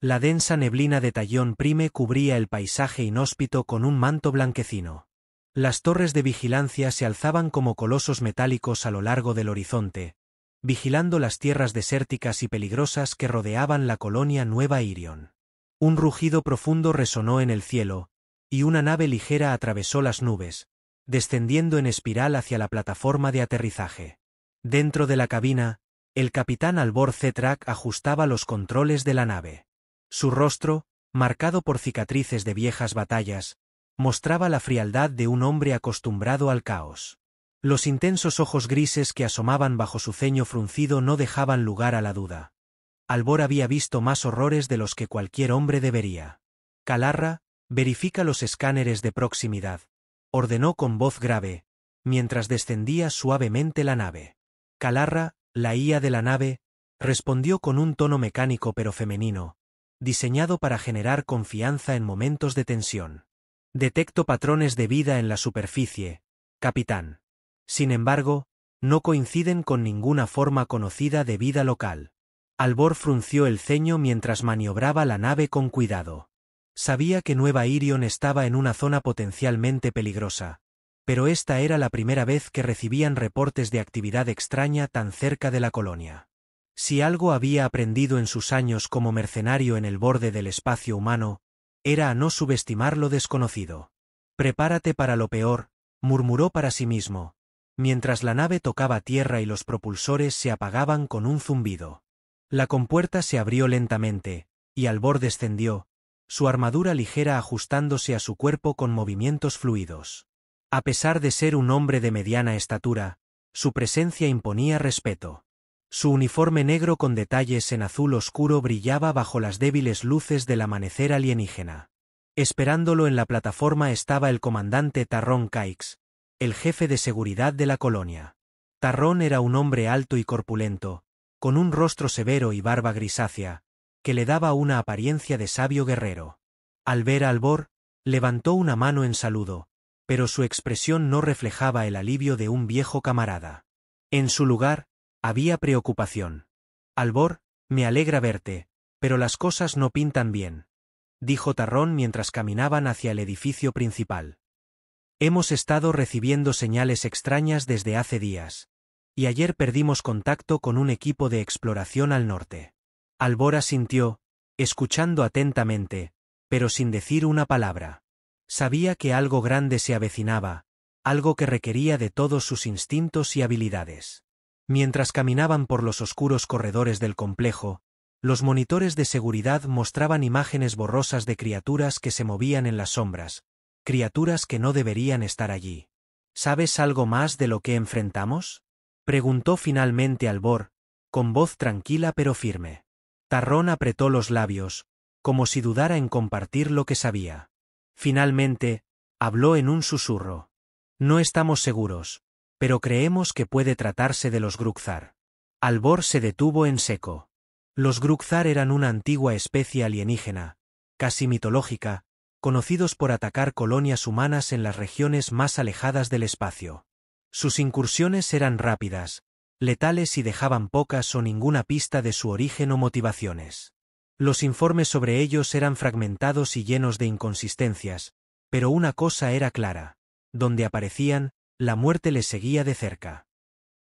La densa neblina de Tallón Prime cubría el paisaje inhóspito con un manto blanquecino. Las torres de vigilancia se alzaban como colosos metálicos a lo largo del horizonte, vigilando las tierras desérticas y peligrosas que rodeaban la colonia Nueva Irion. Un rugido profundo resonó en el cielo, y una nave ligera atravesó las nubes, descendiendo en espiral hacia la plataforma de aterrizaje. Dentro de la cabina, el capitán Albor Zetrak ajustaba los controles de la nave. Su rostro, marcado por cicatrices de viejas batallas, mostraba la frialdad de un hombre acostumbrado al caos. Los intensos ojos grises que asomaban bajo su ceño fruncido no dejaban lugar a la duda. Albor había visto más horrores de los que cualquier hombre debería. Calarra, verifica los escáneres de proximidad, ordenó con voz grave, mientras descendía suavemente la nave. Calarra, la IA de la nave, respondió con un tono mecánico pero femenino, diseñado para generar confianza en momentos de tensión. Detecto patrones de vida en la superficie, capitán. Sin embargo, no coinciden con ninguna forma conocida de vida local. Albor frunció el ceño mientras maniobraba la nave con cuidado. Sabía que Nueva Irion estaba en una zona potencialmente peligrosa, pero esta era la primera vez que recibían reportes de actividad extraña tan cerca de la colonia. Si algo había aprendido en sus años como mercenario en el borde del espacio humano, era a no subestimar lo desconocido. «Prepárate para lo peor», murmuró para sí mismo, mientras la nave tocaba tierra y los propulsores se apagaban con un zumbido. La compuerta se abrió lentamente, y Albor descendió, su armadura ligera ajustándose a su cuerpo con movimientos fluidos. A pesar de ser un hombre de mediana estatura, su presencia imponía respeto. Su uniforme negro con detalles en azul oscuro brillaba bajo las débiles luces del amanecer alienígena. Esperándolo en la plataforma estaba el comandante Tarrón Caix, el jefe de seguridad de la colonia. Tarrón era un hombre alto y corpulento, con un rostro severo y barba grisácea, que le daba una apariencia de sabio guerrero. Al ver a Albor, levantó una mano en saludo, pero su expresión no reflejaba el alivio de un viejo camarada. En su lugar, había preocupación. «Albor, me alegra verte, pero las cosas no pintan bien», dijo Tarrón mientras caminaban hacia el edificio principal. «Hemos estado recibiendo señales extrañas desde hace días, y ayer perdimos contacto con un equipo de exploración al norte». Albor asintió, escuchando atentamente, pero sin decir una palabra. Sabía que algo grande se avecinaba, algo que requería de todos sus instintos y habilidades. Mientras caminaban por los oscuros corredores del complejo, los monitores de seguridad mostraban imágenes borrosas de criaturas que se movían en las sombras, criaturas que no deberían estar allí. «¿Sabes algo más de lo que enfrentamos?», preguntó finalmente Albor, con voz tranquila pero firme. Tarrón apretó los labios, como si dudara en compartir lo que sabía. Finalmente, habló en un susurro. «No estamos seguros, pero creemos que puede tratarse de los Grukthar». Albor se detuvo en seco. Los Grukthar eran una antigua especie alienígena, casi mitológica, conocidos por atacar colonias humanas en las regiones más alejadas del espacio. Sus incursiones eran rápidas, letales y dejaban pocas o ninguna pista de su origen o motivaciones. Los informes sobre ellos eran fragmentados y llenos de inconsistencias, pero una cosa era clara: donde aparecían, la muerte les seguía de cerca.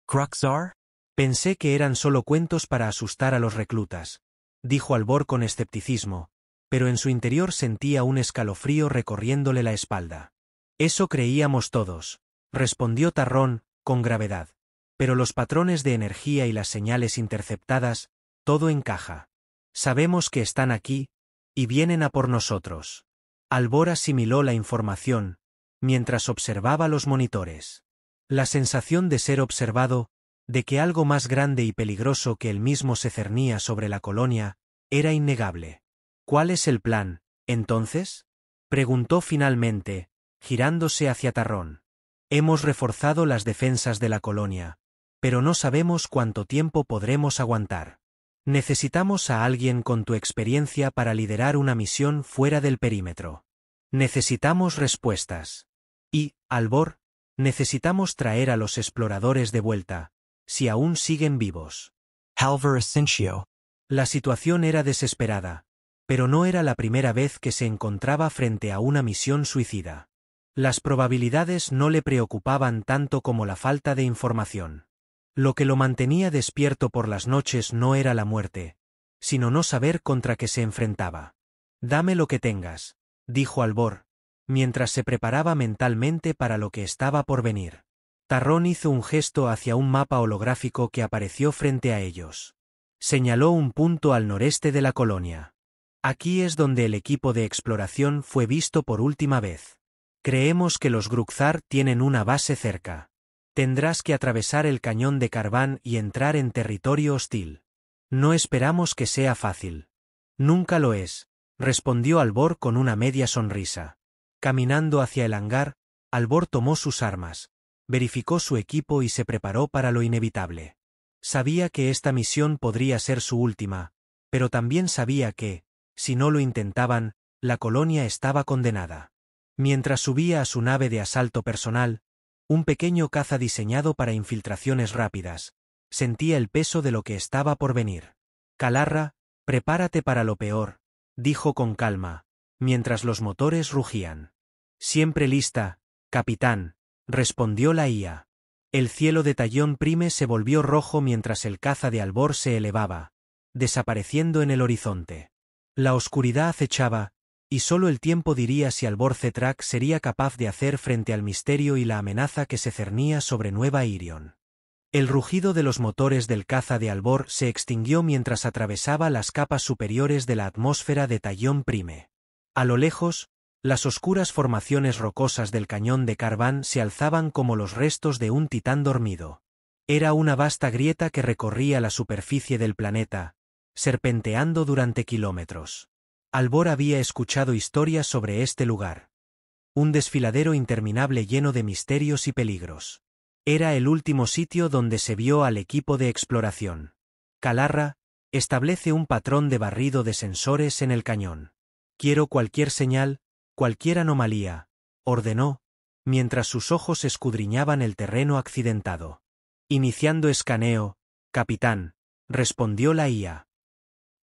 ¿Kruxar? Pensé que eran solo cuentos para asustar a los reclutas, dijo Albor con escepticismo, pero en su interior sentía un escalofrío recorriéndole la espalda. «Eso creíamos todos», respondió Tarrón, con gravedad. «Pero los patrones de energía y las señales interceptadas, todo encaja. Sabemos que están aquí, y vienen a por nosotros». Albor asimiló la información, mientras observaba los monitores. La sensación de ser observado, de que algo más grande y peligroso que él mismo se cernía sobre la colonia, era innegable. «¿Cuál es el plan, entonces?», preguntó finalmente, girándose hacia Tarrón. «Hemos reforzado las defensas de la colonia, pero no sabemos cuánto tiempo podremos aguantar. Necesitamos a alguien con tu experiencia para liderar una misión fuera del perímetro. Necesitamos respuestas. Y, Albor, necesitamos traer a los exploradores de vuelta, si aún siguen vivos». Halvar Asensio. La situación era desesperada, Pero no era la primera vez que se encontraba frente a una misión suicida. Las probabilidades no le preocupaban tanto como la falta de información. Lo que lo mantenía despierto por las noches no era la muerte, sino no saber contra qué se enfrentaba. «Dame lo que tengas», dijo Albor, mientras se preparaba mentalmente para lo que estaba por venir. Tarrón hizo un gesto hacia un mapa holográfico que apareció frente a ellos. Señaló un punto al noreste de la colonia. «Aquí es donde el equipo de exploración fue visto por última vez. Creemos que los Gruxar tienen una base cerca. Tendrás que atravesar el cañón de Carbán y entrar en territorio hostil. No esperamos que sea fácil». «Nunca lo es», respondió Albor con una media sonrisa. Caminando hacia el hangar, Albor tomó sus armas, verificó su equipo y se preparó para lo inevitable. Sabía que esta misión podría ser su última, pero también sabía que, si no lo intentaban, la colonia estaba condenada. Mientras subía a su nave de asalto personal, un pequeño caza diseñado para infiltraciones rápidas, sentía el peso de lo que estaba por venir. «Kalarra, prepárate para lo peor», dijo con calma, mientras los motores rugían. «Siempre lista, capitán», respondió la IA. El cielo de Tallón Prime se volvió rojo mientras el caza de Albor se elevaba, desapareciendo en el horizonte. La oscuridad acechaba, y solo el tiempo diría si Albor Cetrak sería capaz de hacer frente al misterio y la amenaza que se cernía sobre Nueva Irion. El rugido de los motores del caza de Albor se extinguió mientras atravesaba las capas superiores de la atmósfera de Tallón Prime. A lo lejos, las oscuras formaciones rocosas del cañón de Carbán se alzaban como los restos de un titán dormido. Era una vasta grieta que recorría la superficie del planeta, serpenteando durante kilómetros. Albor había escuchado historias sobre este lugar. Un desfiladero interminable lleno de misterios y peligros. Era el último sitio donde se vio al equipo de exploración. «Kalarra, establece un patrón de barrido de sensores en el cañón. Quiero cualquier señal, cualquier anomalía», ordenó, mientras sus ojos escudriñaban el terreno accidentado. «Iniciando escaneo, capitán», respondió la IA.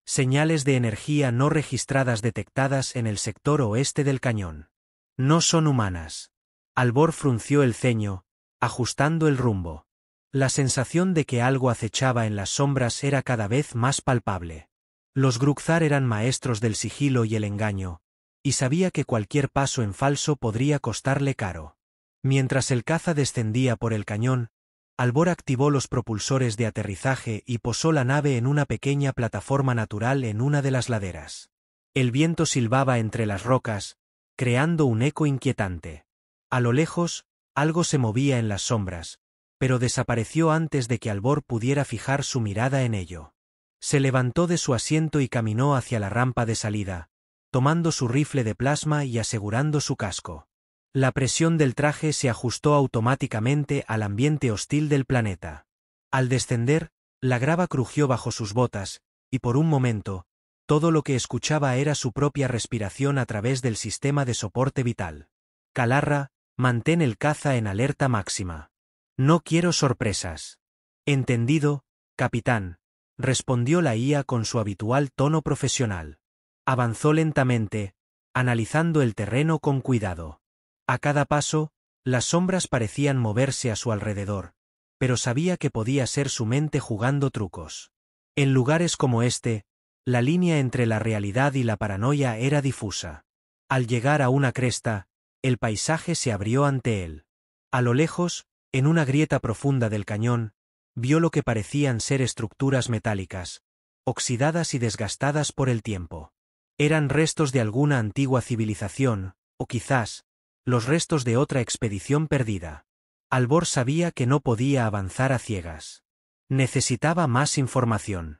«Señales de energía no registradas detectadas en el sector oeste del cañón. No son humanas». Albor frunció el ceño, ajustando el rumbo. La sensación de que algo acechaba en las sombras era cada vez más palpable. Los Gruxar eran maestros del sigilo y el engaño, y sabía que cualquier paso en falso podría costarle caro. Mientras el caza descendía por el cañón, Albor activó los propulsores de aterrizaje y posó la nave en una pequeña plataforma natural en una de las laderas. El viento silbaba entre las rocas, creando un eco inquietante. A lo lejos, algo se movía en las sombras, pero desapareció antes de que Albor pudiera fijar su mirada en ello. Se levantó de su asiento y caminó hacia la rampa de salida, tomando su rifle de plasma y asegurando su casco. La presión del traje se ajustó automáticamente al ambiente hostil del planeta. Al descender, la grava crujió bajo sus botas, y por un momento, todo lo que escuchaba era su propia respiración a través del sistema de soporte vital. «Kalarra, mantén el caza en alerta máxima. No quiero sorpresas». «Entendido, capitán», respondió la IA con su habitual tono profesional. Avanzó lentamente, analizando el terreno con cuidado. A cada paso, las sombras parecían moverse a su alrededor, pero sabía que podía ser su mente jugando trucos. En lugares como este, la línea entre la realidad y la paranoia era difusa. Al llegar a una cresta, el paisaje se abrió ante él. A lo lejos, en una grieta profunda del cañón, vio lo que parecían ser estructuras metálicas, oxidadas y desgastadas por el tiempo. Eran restos de alguna antigua civilización, o quizás, los restos de otra expedición perdida. Albor sabía que no podía avanzar a ciegas. Necesitaba más información.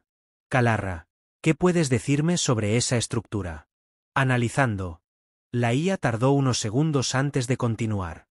«Kalarra, ¿qué puedes decirme sobre esa estructura?» Analizando. La IA tardó unos segundos antes de continuar.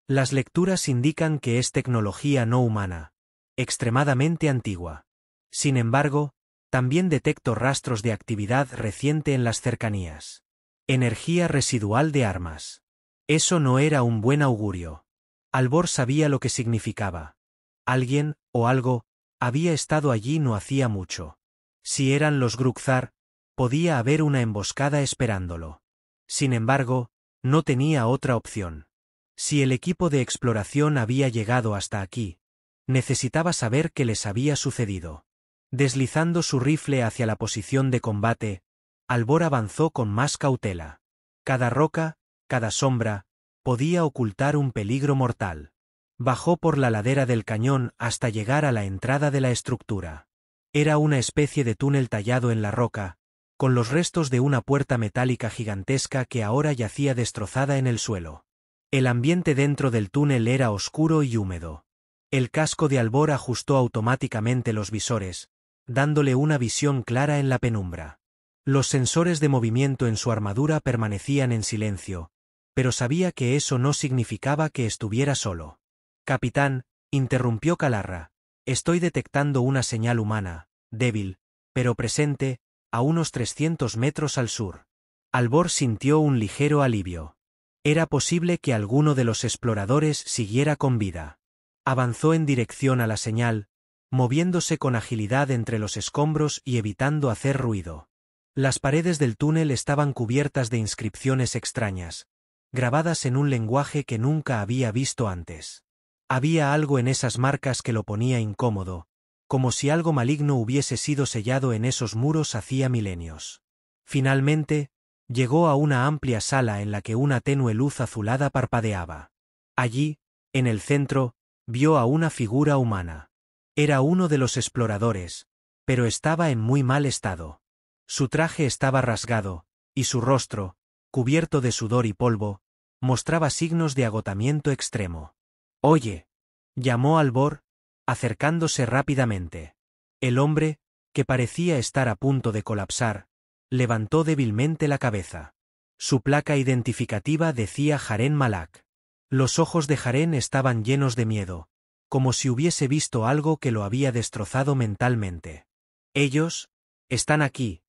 «Las lecturas indican que es tecnología no humana, extremadamente antigua. Sin embargo, también detecto rastros de actividad reciente en las cercanías. Energía residual de armas». Eso no era un buen augurio. Albor sabía lo que significaba. Alguien, o algo, había estado allí no hacía mucho. Si eran los Gruxar, Podía haber una emboscada esperándolo. Sin embargo, no tenía otra opción. Si el equipo de exploración había llegado hasta aquí, necesitaba saber qué les había sucedido. Deslizando su rifle hacia la posición de combate, Albor avanzó con más cautela. Cada roca, cada sombra, podía ocultar un peligro mortal. Bajó por la ladera del cañón hasta llegar a la entrada de la estructura. Era una especie de túnel tallado en la roca, con los restos de una puerta metálica gigantesca que ahora yacía destrozada en el suelo. El ambiente dentro del túnel era oscuro y húmedo. El casco de Albor ajustó automáticamente los visores, dándole una visión clara en la penumbra. Los sensores de movimiento en su armadura permanecían en silencio, pero sabía que eso no significaba que estuviera solo. «Capitán», interrumpió Calarra, «estoy detectando una señal humana, débil, pero presente, a unos 300 metros al sur». Albor sintió un ligero alivio. Era posible que alguno de los exploradores siguiera con vida. Avanzó en dirección a la señal, moviéndose con agilidad entre los escombros y evitando hacer ruido. Las paredes del túnel estaban cubiertas de inscripciones extrañas, grabadas en un lenguaje que nunca había visto antes. Había algo en esas marcas que lo ponía incómodo, como si algo maligno hubiese sido sellado en esos muros hacía milenios. Finalmente, llegó a una amplia sala en la que una tenue luz azulada parpadeaba. Allí, en el centro, vio a una figura humana. Era uno de los exploradores, pero estaba en muy mal estado. Su traje estaba rasgado, y su rostro, cubierto de sudor y polvo, mostraba signos de agotamiento extremo. «Oye», llamó Albor, acercándose rápidamente. El hombre, que parecía estar a punto de colapsar, levantó débilmente la cabeza. Su placa identificativa decía Jaren Malak. Los ojos de Jaren estaban llenos de miedo, como si hubiese visto algo que lo había destrozado mentalmente. «Ellos están aquí»,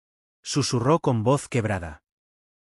susurró con voz quebrada.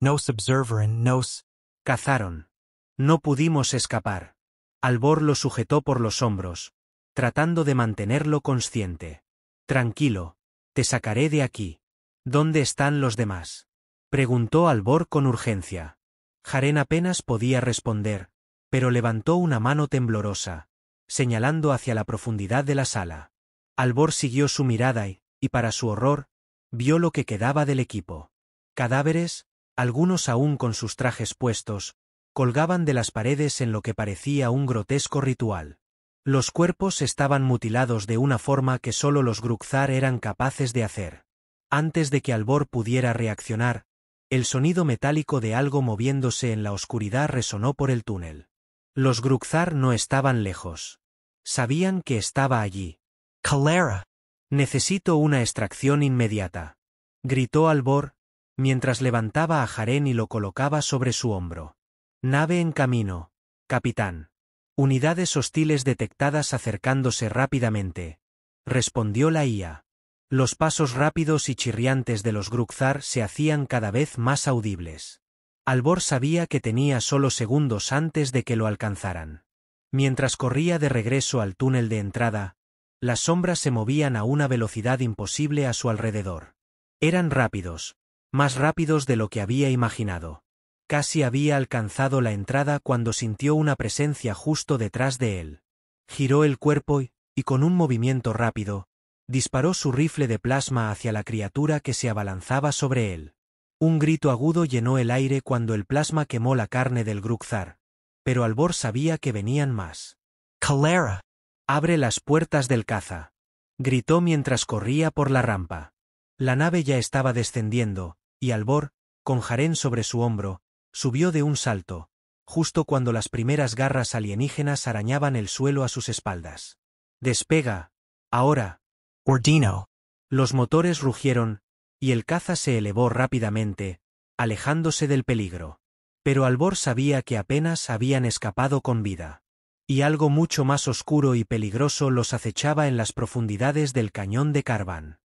Nos observaron, nos «Cazaron. No pudimos escapar». Albor lo sujetó por los hombros, tratando de mantenerlo consciente. «Tranquilo, te sacaré de aquí». «¿Dónde están los demás?», preguntó Albor con urgencia. Jaren apenas podía responder, pero levantó una mano temblorosa, señalando hacia la profundidad de la sala. Albor siguió su mirada y, para su horror, vio lo que quedaba del equipo. Cadáveres, algunos aún con sus trajes puestos, colgaban de las paredes en lo que parecía un grotesco ritual. Los cuerpos estaban mutilados de una forma que solo los Grukthar eran capaces de hacer. Antes de que Albor pudiera reaccionar, el sonido metálico de algo moviéndose en la oscuridad resonó por el túnel. Los Grukthar no estaban lejos. Sabían que estaba allí. «Calara». «Necesito una extracción inmediata», gritó Albor, mientras levantaba a Jaren y lo colocaba sobre su hombro. «Nave en camino, capitán. Unidades hostiles detectadas acercándose rápidamente», respondió la IA. Los pasos rápidos y chirriantes de los Grukthar se hacían cada vez más audibles. Albor sabía que tenía solo segundos antes de que lo alcanzaran. Mientras corría de regreso al túnel de entrada, las sombras se movían a una velocidad imposible a su alrededor. Eran rápidos, más rápidos de lo que había imaginado. Casi había alcanzado la entrada cuando sintió una presencia justo detrás de él. Giró el cuerpo y, con un movimiento rápido, disparó su rifle de plasma hacia la criatura que se abalanzaba sobre él. Un grito agudo llenó el aire cuando el plasma quemó la carne del Grukthar, pero Albor sabía que venían más. «Calara». «Abre las puertas del caza», gritó mientras corría por la rampa. La nave ya estaba descendiendo, y Albor, con Jaren sobre su hombro, subió de un salto, justo cuando las primeras garras alienígenas arañaban el suelo a sus espaldas. «Despega, ahora». «Ordino». Los motores rugieron, y el caza se elevó rápidamente, alejándose del peligro. Pero Albor sabía que apenas habían escapado con vida. Y algo mucho más oscuro y peligroso los acechaba en las profundidades del cañón de Karvan.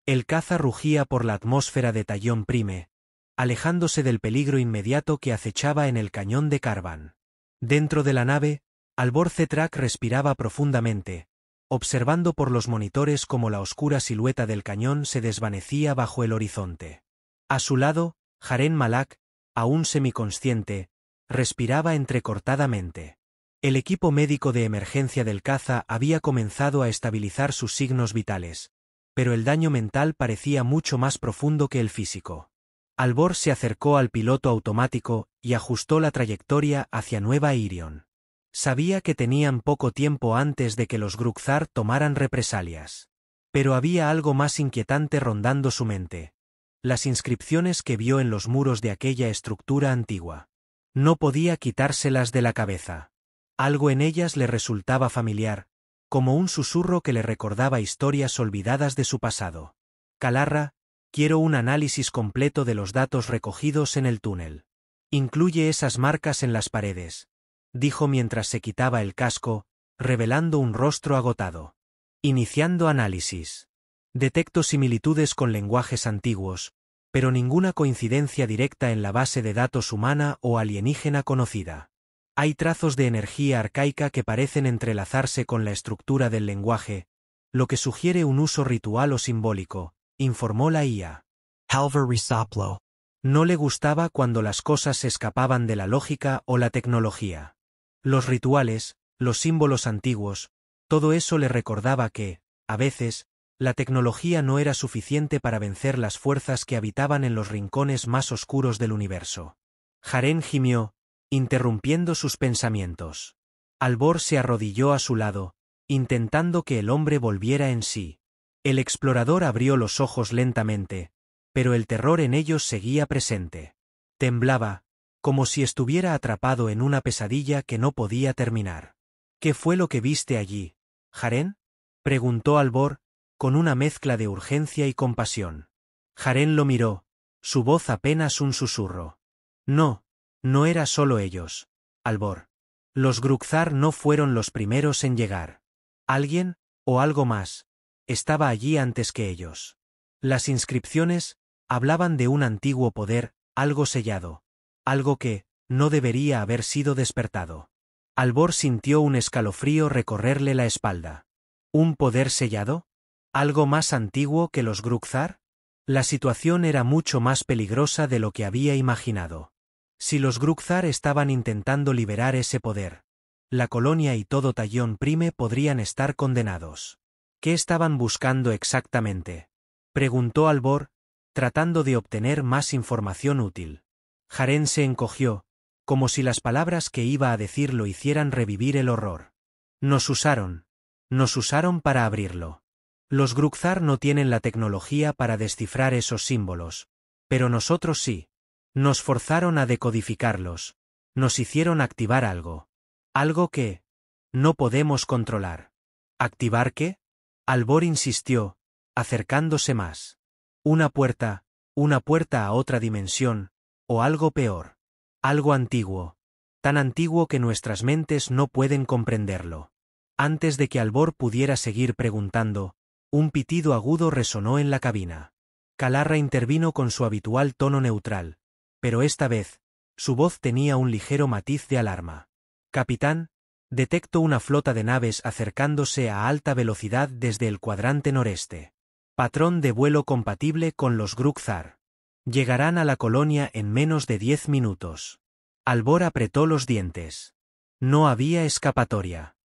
El caza rugía por la atmósfera de Tallón Prime, alejándose del peligro inmediato que acechaba en el cañón de Karvan. Dentro de la nave, Albor Zetrak respiraba profundamente, observando por los monitores cómo la oscura silueta del cañón se desvanecía bajo el horizonte. A su lado, Jaren Malak, aún semiconsciente, respiraba entrecortadamente. El equipo médico de emergencia del caza había comenzado a estabilizar sus signos vitales, pero el daño mental parecía mucho más profundo que el físico. Albor se acercó al piloto automático y ajustó la trayectoria hacia Nueva Irion. Sabía que tenían poco tiempo antes de que los Grukthar tomaran represalias. Pero había algo más inquietante rondando su mente. Las inscripciones que vio en los muros de aquella estructura antigua. No podía quitárselas de la cabeza. Algo en ellas le resultaba familiar, como un susurro que le recordaba historias olvidadas de su pasado. Kalarra, quiero un análisis completo de los datos recogidos en el túnel. Incluye esas marcas en las paredes, dijo mientras se quitaba el casco, revelando un rostro agotado. Iniciando análisis. Detecto similitudes con lenguajes antiguos, pero ninguna coincidencia directa en la base de datos humana o alienígena conocida. Hay trazos de energía arcaica que parecen entrelazarse con la estructura del lenguaje, lo que sugiere un uso ritual o simbólico, informó la IA. Halvar Risoplo. No le gustaba cuando las cosas se escapaban de la lógica o la tecnología. Los rituales, los símbolos antiguos, todo eso le recordaba que, a veces, la tecnología no era suficiente para vencer las fuerzas que habitaban en los rincones más oscuros del universo. Jaren gimió, interrumpiendo sus pensamientos. Albor se arrodilló a su lado, intentando que el hombre volviera en sí. El explorador abrió los ojos lentamente, pero el terror en ellos seguía presente. Temblaba, como si estuviera atrapado en una pesadilla que no podía terminar. ¿Qué fue lo que viste allí, Jaren? Preguntó Albor, con una mezcla de urgencia y compasión. Jaren lo miró, su voz apenas un susurro. No, no era solo ellos, Albor. Los Grukthar no fueron los primeros en llegar. Alguien, o algo más, estaba allí antes que ellos. Las inscripciones hablaban de un antiguo poder, algo sellado, algo que no debería haber sido despertado. Albor sintió un escalofrío recorrerle la espalda. ¿Un poder sellado? ¿Algo más antiguo que los Grukthar? La situación era mucho más peligrosa de lo que había imaginado. Si los Grukthar estaban intentando liberar ese poder, la colonia y todo Tallón Prime podrían estar condenados. ¿Qué estaban buscando exactamente?, preguntó Albor, tratando de obtener más información útil. Jaren se encogió, como si las palabras que iba a decir lo hicieran revivir el horror. Nos usaron para abrirlo. Los Grukthar no tienen la tecnología para descifrar esos símbolos, pero nosotros sí. Nos forzaron a decodificarlos, nos hicieron activar algo. Algo que no podemos controlar. ¿Activar qué? Albor insistió, acercándose más. Una puerta a otra dimensión, o algo peor. Algo antiguo, tan antiguo que nuestras mentes no pueden comprenderlo. Antes de que Albor pudiera seguir preguntando, un pitido agudo resonó en la cabina. Kalarra intervino con su habitual tono neutral, pero esta vez, su voz tenía un ligero matiz de alarma. Capitán, detecto una flota de naves acercándose a alta velocidad desde el cuadrante noreste. Patrón de vuelo compatible con los Grukthar. Llegarán a la colonia en menos de 10 minutos. Albor apretó los dientes. No había escapatoria.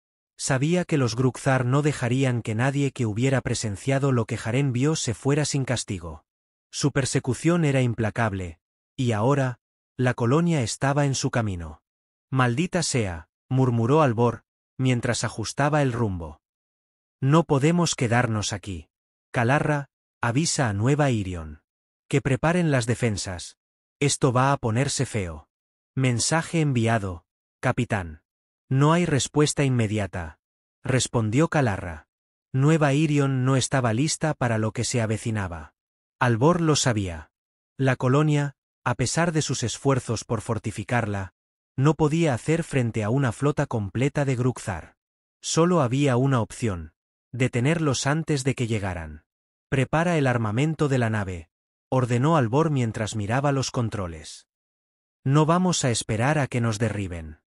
Sabía que los Grukthar no dejarían que nadie que hubiera presenciado lo que Jaren vio se fuera sin castigo. Su persecución era implacable, y ahora, la colonia estaba en su camino. Maldita sea, murmuró Albor, mientras ajustaba el rumbo. No podemos quedarnos aquí. Kalarra, avisa a Nueva Irion. Que preparen las defensas. Esto va a ponerse feo. Mensaje enviado, capitán. No hay respuesta inmediata, respondió Kalarra. Nueva Irion no estaba lista para lo que se avecinaba. Albor lo sabía. La colonia, a pesar de sus esfuerzos por fortificarla, no podía hacer frente a una flota completa de Grukthar. Solo había una opción: detenerlos antes de que llegaran. Prepara el armamento de la nave, ordenó Albor mientras miraba los controles. No vamos a esperar a que nos derriben.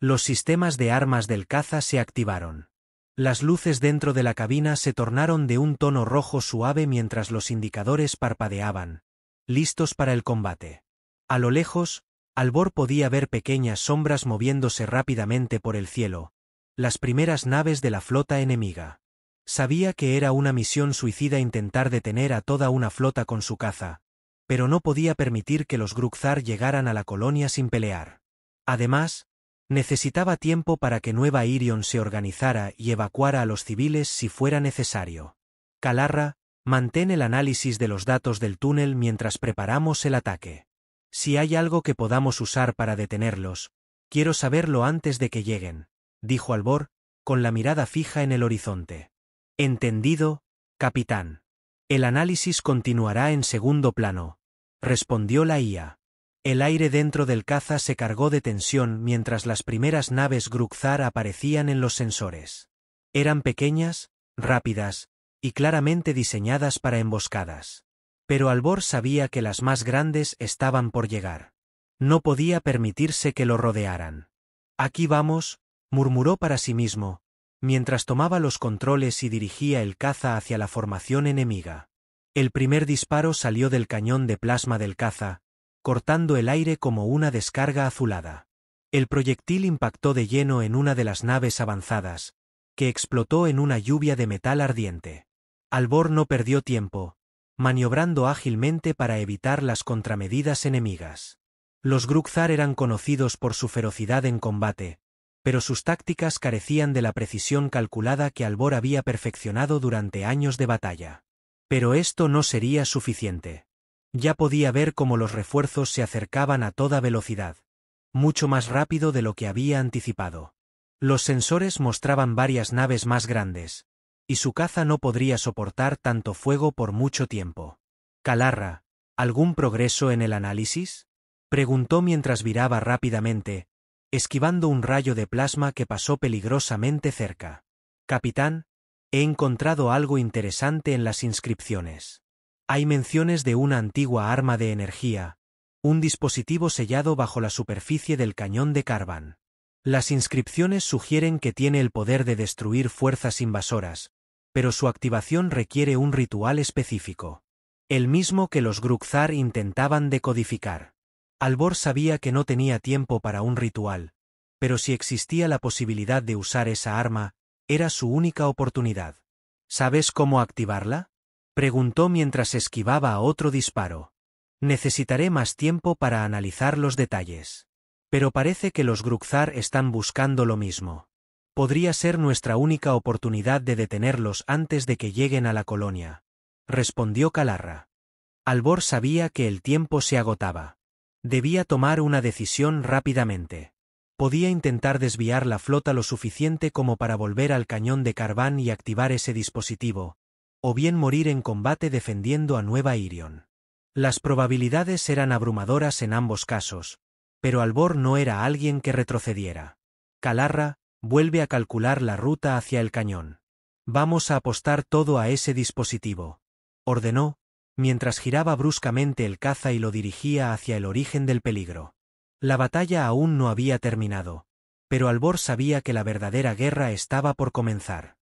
Los sistemas de armas del caza se activaron. Las luces dentro de la cabina se tornaron de un tono rojo suave mientras los indicadores parpadeaban, listos para el combate. A lo lejos, Albor podía ver pequeñas sombras moviéndose rápidamente por el cielo, las primeras naves de la flota enemiga. Sabía que era una misión suicida intentar detener a toda una flota con su caza, pero no podía permitir que los Grukthar llegaran a la colonia sin pelear. Además, necesitaba tiempo para que Nueva Irion se organizara y evacuara a los civiles si fuera necesario. Kalarra, mantén el análisis de los datos del túnel mientras preparamos el ataque. Si hay algo que podamos usar para detenerlos, quiero saberlo antes de que lleguen, dijo Albor, con la mirada fija en el horizonte. Entendido, capitán. El análisis continuará en segundo plano, respondió la IA. El aire dentro del caza se cargó de tensión mientras las primeras naves Grukthar aparecían en los sensores. Eran pequeñas, rápidas, y claramente diseñadas para emboscadas. Pero Albor sabía que las más grandes estaban por llegar. No podía permitirse que lo rodearan. Aquí vamos, murmuró para sí mismo, mientras tomaba los controles y dirigía el caza hacia la formación enemiga. El primer disparo salió del cañón de plasma del caza, cortando el aire como una descarga azulada. El proyectil impactó de lleno en una de las naves avanzadas, que explotó en una lluvia de metal ardiente. Albor no perdió tiempo, maniobrando ágilmente para evitar las contramedidas enemigas. Los Grukthar eran conocidos por su ferocidad en combate, pero sus tácticas carecían de la precisión calculada que Albor había perfeccionado durante años de batalla. Pero esto no sería suficiente. Ya podía ver cómo los refuerzos se acercaban a toda velocidad, mucho más rápido de lo que había anticipado. Los sensores mostraban varias naves más grandes, y su caza no podría soportar tanto fuego por mucho tiempo. Kalarra, ¿algún progreso en el análisis?, preguntó mientras viraba rápidamente, esquivando un rayo de plasma que pasó peligrosamente cerca. Capitán, he encontrado algo interesante en las inscripciones. Hay menciones de una antigua arma de energía, un dispositivo sellado bajo la superficie del cañón de Karvan. Las inscripciones sugieren que tiene el poder de destruir fuerzas invasoras, pero su activación requiere un ritual específico. El mismo que los Grukthar intentaban decodificar. Albor sabía que no tenía tiempo para un ritual, pero si existía la posibilidad de usar esa arma, era su única oportunidad. ¿Sabes cómo activarla?, preguntó mientras esquivaba a otro disparo. Necesitaré más tiempo para analizar los detalles. Pero parece que los Grukthar están buscando lo mismo. Podría ser nuestra única oportunidad de detenerlos antes de que lleguen a la colonia, respondió Kalarra. Albor sabía que el tiempo se agotaba. Debía tomar una decisión rápidamente. Podía intentar desviar la flota lo suficiente como para volver al cañón de Karvan y activar ese dispositivo, o bien morir en combate defendiendo a Nueva Irion. Las probabilidades eran abrumadoras en ambos casos, pero Albor no era alguien que retrocediera. Kalarra, vuelve a calcular la ruta hacia el cañón. Vamos a apostar todo a ese dispositivo, ordenó, mientras giraba bruscamente el caza y lo dirigía hacia el origen del peligro. La batalla aún no había terminado, pero Albor sabía que la verdadera guerra estaba por comenzar.